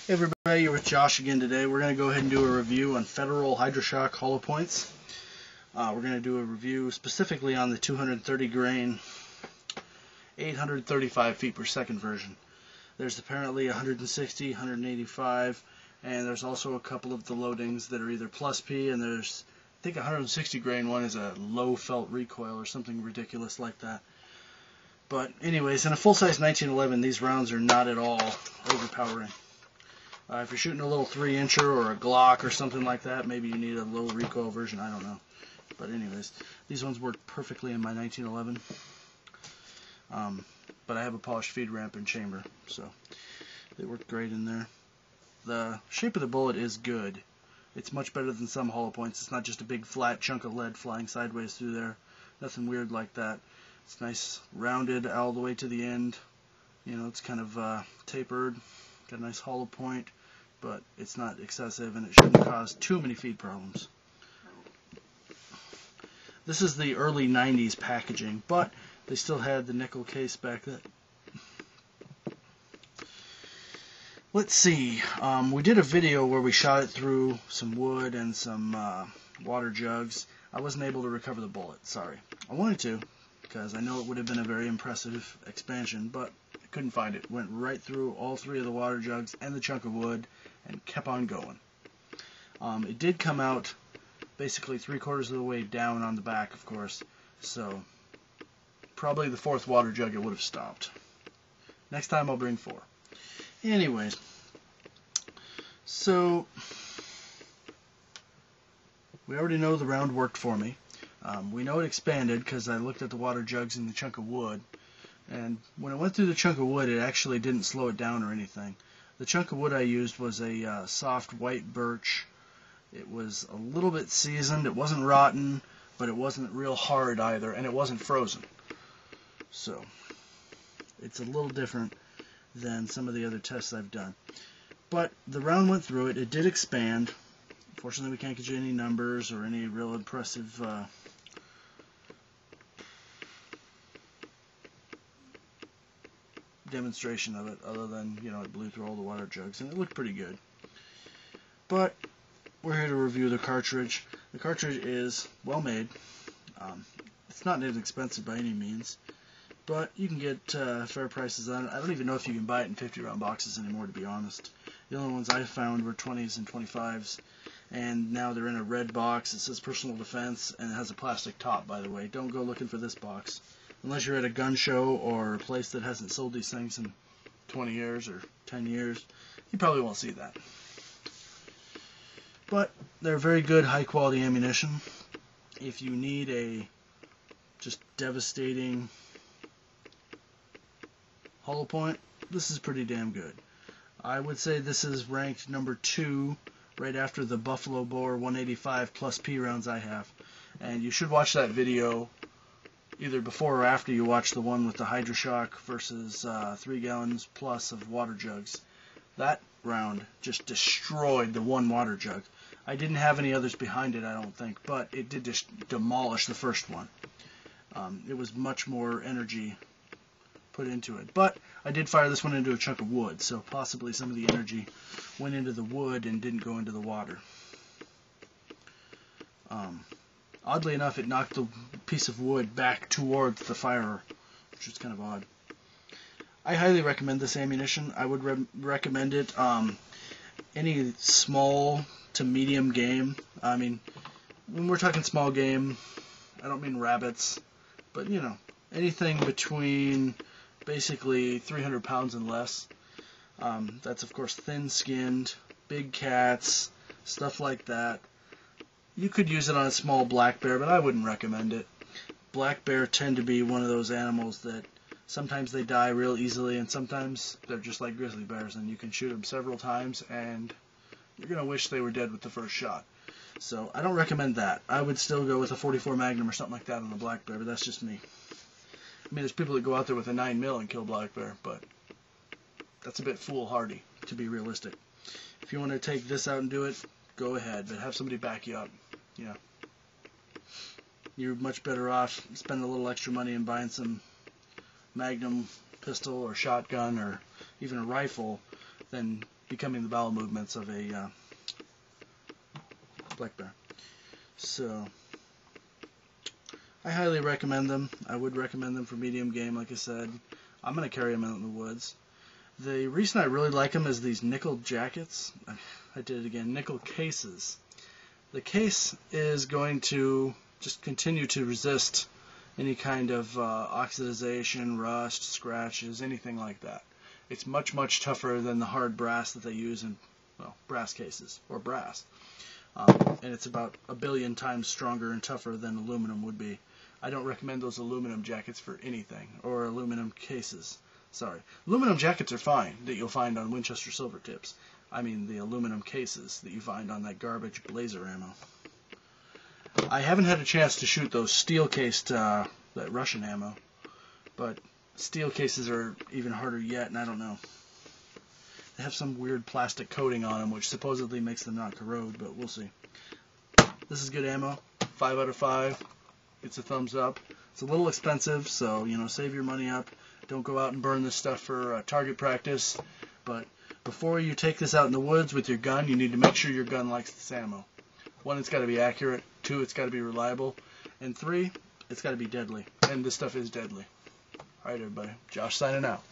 Hey everybody, you're with Josh again today. We're going to go ahead and do a review on Federal Hydra Shok hollow points. We're going to do a review specifically on the 230 grain, 835 feet per second version. There's apparently 160, 185, and there's also a couple of the loadings that are either plus P, and there's, I think 160 grain one is a low felt recoil or something ridiculous like that. But anyways, in a full-size 1911, these rounds are not at all overpowering. If you're shooting a little 3-incher or a Glock or something like that, maybe you need a low recoil version, I don't know. But anyways, these ones work perfectly in my 1911. But I have a polished feed ramp and chamber, so they work great in there. The shape of the bullet is good. It's much better than some hollow points. It's not just a big flat chunk of lead flying sideways through there. Nothing weird like that. It's nice, rounded all the way to the end. You know, it's kind of tapered. Got a nice hollow point, but it's not excessive and it shouldn't cause too many feed problems. This is the early 90s packaging, but they still had the nickel case back then. Let's see, we did a video where we shot it through some wood and some water jugs. I wasn't able to recover the bullet, sorry. I wanted to, because I know it would have been a very impressive expansion, but I couldn't find it. Went right through all three of the water jugs and the chunk of wood and kept on going. It did come out basically 3/4 of the way down on the back, of course, so probably the fourth water jug it would have stopped. Next time I'll bring 4. Anyways, so we already know the round worked for me. We know it expanded because I looked at the water jugs and the chunk of wood, and when it went through the chunk of wood it actually didn't slow it down or anything. The chunk of wood I used was a soft white birch. It was a little bit seasoned. It wasn't rotten, but it wasn't real hard either, and it wasn't frozen. So it's a little different than some of the other tests I've done. But the round went through it. It did expand. Unfortunately, we can't get you any numbers or any real impressive demonstration of it, other than, you know, it blew through all the water jugs, and it looked pretty good. But we're here to review the cartridge. The cartridge is well made. It's not inexpensive by any means, but you can get fair prices on it. I don't even know if you can buy it in 50-round boxes anymore, to be honest. The only ones I found were 20s and 25s, and now they're in a red box. It says personal defense, and it has a plastic top, by the way. Don't go looking for this box. Unless you're at a gun show or a place that hasn't sold these things in 20 years or 10 years, you probably won't see that. But they're very good, high-quality ammunition. If you need a just devastating hollow point, this is pretty damn good. I would say this is ranked number 2 right after the Buffalo Bore 185 plus P rounds I have. And you should watch that video either before or after you watch the one with the Hydra Shok versus 3 gallons plus of water jugs. That round just destroyed the one water jug. I didn't have any others behind it, I don't think, but it did just demolish the first one. It was much more energy put into it. But I did fire this one into a chunk of wood, so possibly some of the energy went into the wood and didn't go into the water. Oddly enough, it knocked the piece of wood back towards the firer, which is kind of odd. I highly recommend this ammunition. I would recommend it any small to medium game. I mean, when we're talking small game, I don't mean rabbits, but you know, anything between basically 300 pounds and less. That's of course thin-skinned, big cats, stuff like that. You could use it on a small black bear, but I wouldn't recommend it. Black bear tend to be one of those animals that sometimes they die real easily, and sometimes they're just like grizzly bears, and you can shoot them several times, and you're going to wish they were dead with the first shot. So I don't recommend that. I would still go with a 44 Magnum or something like that on a black bear, but that's just me. I mean, there's people that go out there with a 9mm and kill black bear, but that's a bit foolhardy, to be realistic. If you want to take this out and do it, go ahead, but have somebody back you up. You know, you're much better off spending a little extra money and buying some Magnum pistol or shotgun or even a rifle than becoming the bowel movements of a black bear. So I highly recommend them. I would recommend them for medium game, like I said. I'm going to carry them out in the woods. The reason I really like them is these nickel jackets. I did it again, nickel cases. The case is going to just continue to resist any kind of oxidization, rust, scratches, anything like that. It's much, much tougher than the hard brass that they use in, well, brass cases, or brass. And it's about 1 billion times stronger and tougher than aluminum would be. I don't recommend those aluminum jackets for anything, or aluminum cases. Sorry. Aluminum jackets are fine, that you'll find on Winchester silver tips. I mean the aluminum cases that you find on that garbage blazer ammo. I haven't had a chance to shoot those steel-cased, that Russian ammo, but steel cases are even harder yet, and I don't know. They have some weird plastic coating on them, which supposedly makes them not corrode, but we'll see. This is good ammo. 5 out of 5. It's a thumbs up. It's a little expensive, so, you know, save your money up. Don't go out and burn this stuff for target practice. But before you take this out in the woods with your gun, you need to make sure your gun likes this ammo. 1, it's got to be accurate. 2, it's got to be reliable. And 3, it's got to be deadly. And this stuff is deadly. Alright, everybody. Josh signing out.